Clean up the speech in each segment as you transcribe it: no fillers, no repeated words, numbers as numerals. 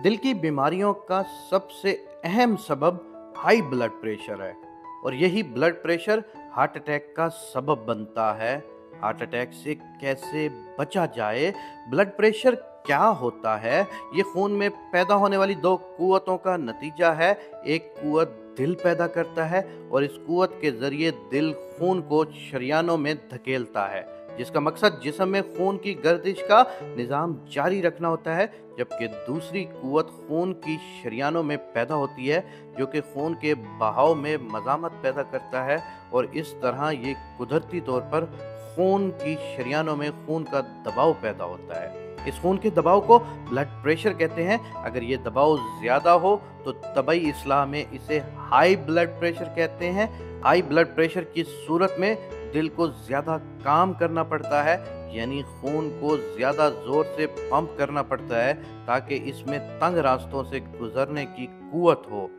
दिल की बीमारियों का सबसे अहम सबब हाई ब्लड प्रेशर है और यही ब्लड प्रेशर हार्ट अटैक का सबब बनता है। हार्ट अटैक से कैसे बचा जाए? ब्लड प्रेशर क्या होता है? ये खून में पैदा होने वाली दो कुव्वतों का नतीजा है। एक कुव्वत दिल पैदा करता है और इस कुव्वत के जरिए दिल खून को शरियानों में धकेलता है, जिसका मकसद जिस्म में खून की गर्दिश का निज़ाम जारी रखना होता है। जबकि दूसरी कुव्वत खून की शरियानों में पैदा होती है, जो कि खून के बहाव में मज़ामत पैदा करता है और इस तरह ये कुदरती तौर पर खून की शरियानों में खून का दबाव पैदा होता है। इस खून के दबाव को ब्लड प्रेशर कहते हैं। अगर ये दबाव ज़्यादा हो तो तबई इस्लाह में इसे हाई ब्लड प्रेशर कहते हैं। हाई ब्लड प्रेशर की सूरत में दिल को ज़्यादा काम करना पड़ता है, यानी खून को ज़्यादा ज़ोर से पंप करना पड़ता है ताकि इसमें तंग रास्तों से गुजरने की कुव्वत हो।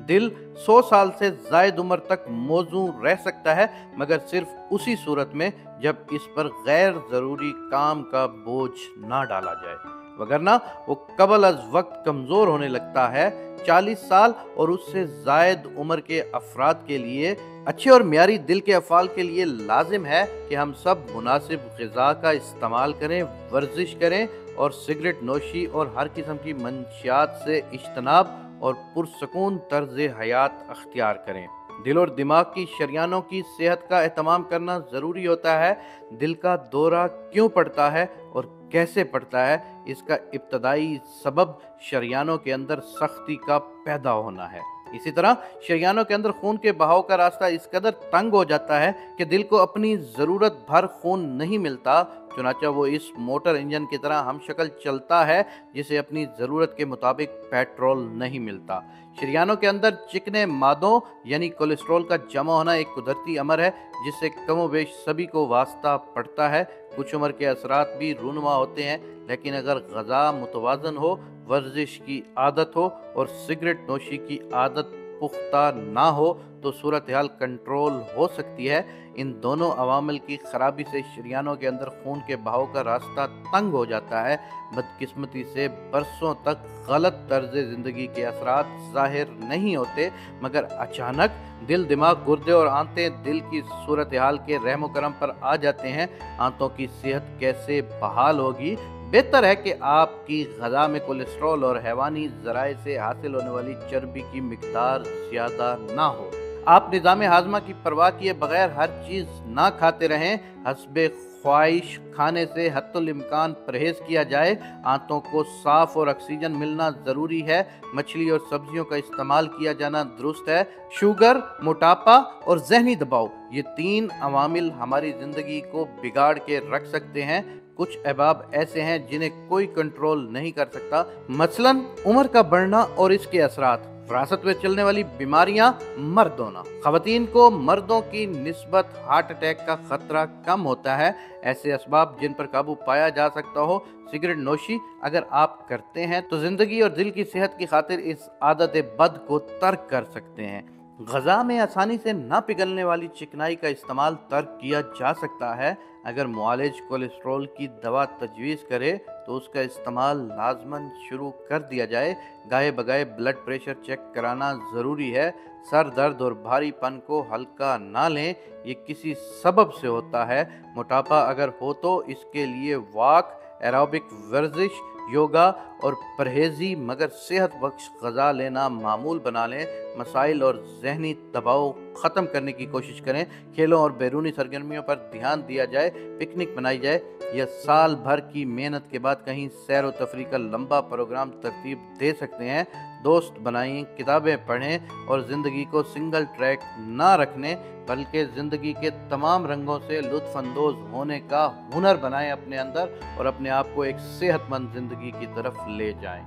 दिल 100 साल से ज़ायद उम्र तक मौजूद रह सकता है, मगर सिर्फ उसी सूरत में जब इस पर गैर ज़रूरी काम का बोझ ना डाला जाए, वगरना वो कबल अज वक्त कमज़ोर होने लगता है। 40 साल और उससे ज़ायद उम्र के अफराद के लिए अच्छे और मियारी दिल के अफ़ाल के लिए लाजिम है कि हम सब मुनासिब ग़िज़ा का इस्तेमाल करें, वर्जिश करें और सिगरेट नोशी और हर किस्म की मंशियात से इज्तनाब और पुरसकून तर्ज़ हयात अख्तियार करें। दिल और दिमाग की शरियानों की सेहत का एहतमाम करना ज़रूरी होता है। दिल का दौरा क्यों पड़ता है और कैसे पड़ता है? इसका इब्तदाई सबब शरियानों के अंदर सख्ती का पैदा होना है। इसी तरह शरियानों के अंदर खून के बहाव का रास्ता इस कदर तंग हो जाता है कि दिल को अपनी ज़रूरत भर खून नहीं मिलता। चुनाचा वो इस मोटर इंजन की तरह हम शक्ल चलता है जिसे अपनी ज़रूरत के मुताबिक पेट्रोल नहीं मिलता। शरियानों के अंदर चिकने मादों यानी कोलेस्ट्रॉल का जमा होना एक कुदरती अमर है जिससे कमोबेश सभी को वास्ता पड़ता है। कुछ उम्र के असरात भी रूनुमा होते हैं, लेकिन अगर ग़िज़ा मुतवाज़न हो, वर्जिश की आदत हो और सिगरेट नोशी की आदत पुख्ता ना हो तो सूरत हाल कंट्रोल हो सकती है। इन दोनों अवामिल की खराबी से शरियानों के अंदर खून के बहाव का रास्ता तंग हो जाता है। बदकिस्मती से बरसों तक गलत तर्ज ज़िंदगी के असरात ज़ाहिर नहीं होते, मगर अचानक दिल, दिमाग, गुर्दे और आंतें दिल की सूरत हाल के रहमो करम पर आ जाते हैं। आंतों की सेहत कैसे बहाल होगी? बेहतर है कि आपकी ग़िज़ा में कोलेस्ट्रॉल और हैवानी ज़राए से हासिल होने वाली चर्बी की मिक़दार ज़्यादा ना हो। आप निज़ाम हाज़मा की परवाह किए बगैर हर चीज़ ना खाते रहें। हस्बे ख्वाहिश खाने से हत्तुल इम्कान परहेज़ किया जाए। आंतों को साफ़ और ऑक्सीजन मिलना ज़रूरी है। मछली और सब्जियों का इस्तेमाल किया जाना दुरुस्त है। शुगर, मोटापा और ज़हनी दबाव, ये 3 अवामिल हमारी ज़िंदगी को बिगाड़ के रख सकते हैं। कुछ अहबाब ऐसे हैं जिन्हें कोई कंट्रोल नहीं कर सकता, मसलन उम्र का बढ़ना और इसके असरात, विरासत में चलने वाली बीमारियां, मर्द होना। ख़वातीन को मर्दों की निस्बत हार्ट अटैक का खतरा कम होता है। ऐसे असबाब जिन पर काबू पाया जा सकता हो, सिगरेट नोशी अगर आप करते हैं तो ज़िंदगी और दिल की सेहत की खातिर इस आदत बद को तर्क कर सकते हैं। ग़िज़ा में आसानी से ना पिघलने वाली चिकनाई का इस्तेमाल तर्क किया जा सकता है। अगर मुआलिज कोलेस्ट्रॉल की दवा तजवीज़ करे तो उसका इस्तेमाल लाजमन शुरू कर दिया जाए। गाहे बगाहे ब्लड प्रेशर चेक कराना ज़रूरी है। सर दर्द और भारीपन को हल्का ना लें, ये किसी सबब से होता है। मोटापा अगर हो तो इसके लिए वॉक, एरोबिक वर्जिश, योगा और परहेज़ी मगर सेहत बख्श ग़िज़ा लेना मामूल बना लें। मसाइल और ज़हनी दबाव ख़त्म करने की कोशिश करें। खेलों और बैरूनी सरगर्मियों पर ध्यान दिया जाए। पिकनिक मनाई जाए या साल भर की मेहनत के बाद कहीं सैर व तफरीह का लंबा प्रोग्राम तरतीब दे सकते हैं। दोस्त बनाएं, किताबें पढ़ें और ज़िंदगी को सिंगल ट्रैक ना रखने बल्कि ज़िंदगी के तमाम रंगों से लुत्फ़ अंदोज़ होने का हुनर बनाएं अपने अंदर और अपने आप को एक सेहतमंद ज़िंदगी की तरफ ले जाएं।